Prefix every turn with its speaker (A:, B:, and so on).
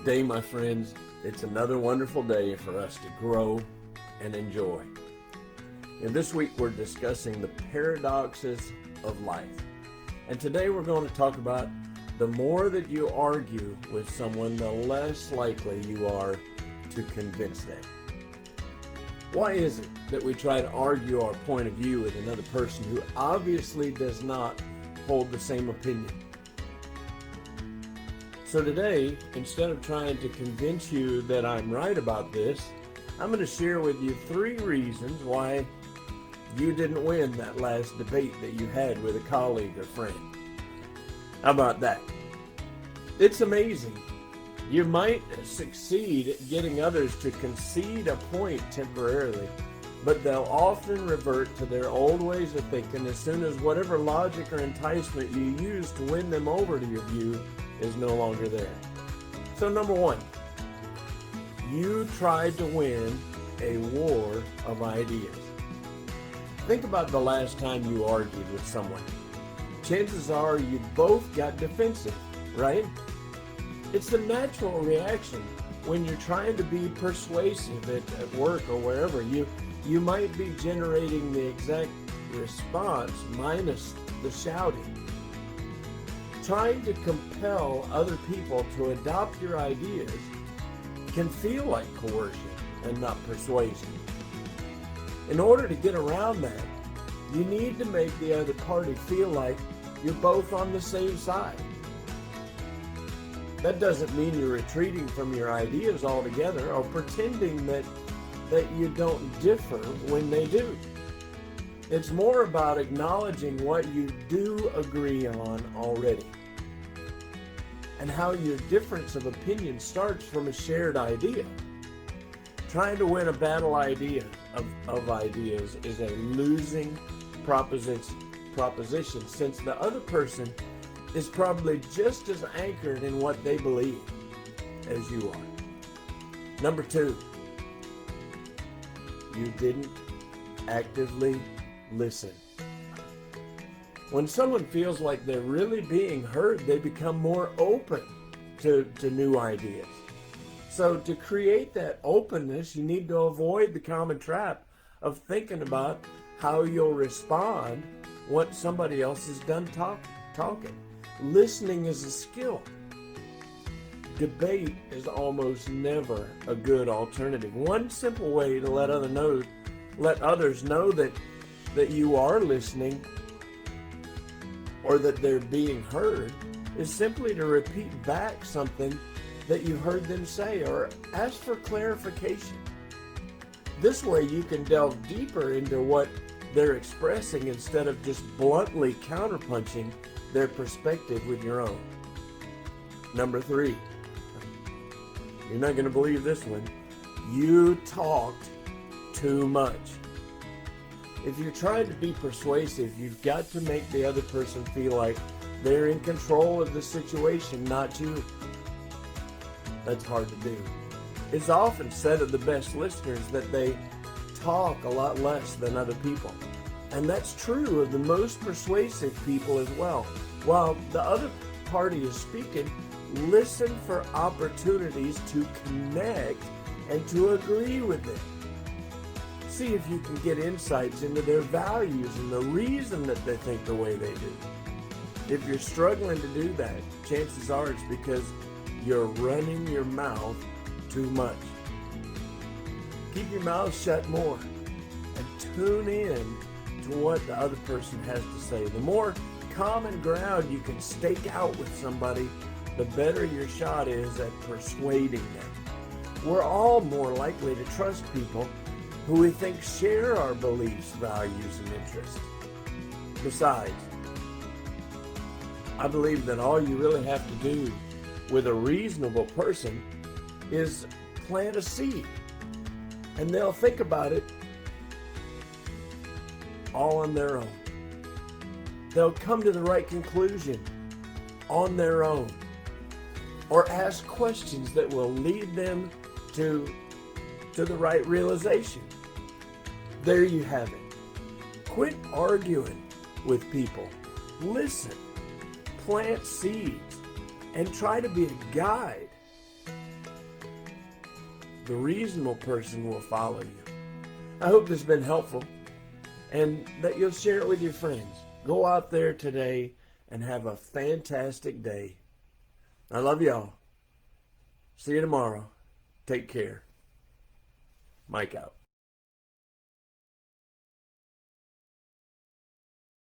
A: Today, my friends, it's another wonderful day for us to grow and enjoy. And this week we're discussing the paradoxes of life. And today we're going to talk about the more that you argue with someone, the less likely you are to convince them. Why is it that we try to argue our point of view with another person who obviously does not hold the same opinion? So today, instead of trying to convince you that I'm right about this, I'm going to share with you 3 reasons why you didn't win that last debate that you had with a colleague or friend. How about that? It's amazing. You might succeed at getting others to concede a point temporarily, but they'll often revert to their old ways of thinking as soon as whatever logic or enticement you use to win them over to your view is no longer there. So number 1, you tried to win a war of ideas. Think about the last time you argued with someone. Chances are you both got defensive, right? It's the natural reaction when you're trying to be persuasive at work or wherever. You might be generating the exact response minus the shouting. Trying to compel other people to adopt your ideas can feel like coercion and not persuasion. In order to get around that, you need to make the other party feel like you're both on the same side. That doesn't mean you're retreating from your ideas altogether or pretending that you don't differ when they do. It's more about acknowledging what you do agree on already and how your difference of opinion starts from a shared idea. Trying to win a battle of ideas is a losing proposition since the other person is probably just as anchored in what they believe as you are. Number 2, you didn't actively listen. When someone feels like they're really being heard, they become more open to new ideas. So to create that openness, you need to avoid the common trap of thinking about how you'll respond once somebody else is done talking. Listening is a skill. Debate is almost never a good alternative. One simple way to let others know that you are listening or that they're being heard is simply to repeat back something that you heard them say or ask for clarification. This way you can delve deeper into what they're expressing instead of just bluntly counterpunching their perspective with your own. Number 3, you're not going to believe this one. You talked too much. If you're trying to be persuasive, you've got to make the other person feel like they're in control of the situation, not you. That's hard to do. It's often said of the best listeners that they talk a lot less than other people. And that's true of the most persuasive people as well. While the other party is speaking, listen for opportunities to connect and to agree with them. See if you can get insights into their values and the reason that they think the way they do. If you're struggling to do that, chances are it's because you're running your mouth too much. Keep your mouth shut more and tune in to what the other person has to say. The more common ground you can stake out with somebody, the better your shot is at persuading them. We're all more likely to trust people who we think share our beliefs, values, and interests. Besides, I believe that all you really have to do with a reasonable person is plant a seed, and they'll think about it all on their own. They'll come to the right conclusion on their own, or ask questions that will lead them to the right realization. There you have it. Quit arguing with people. Listen, plant seeds, and try to be a guide The reasonable person will follow you. I hope this has been helpful and that you'll share it with your friends. Go out there today and have a fantastic day. I love y'all. See you tomorrow. Take care. Mike out.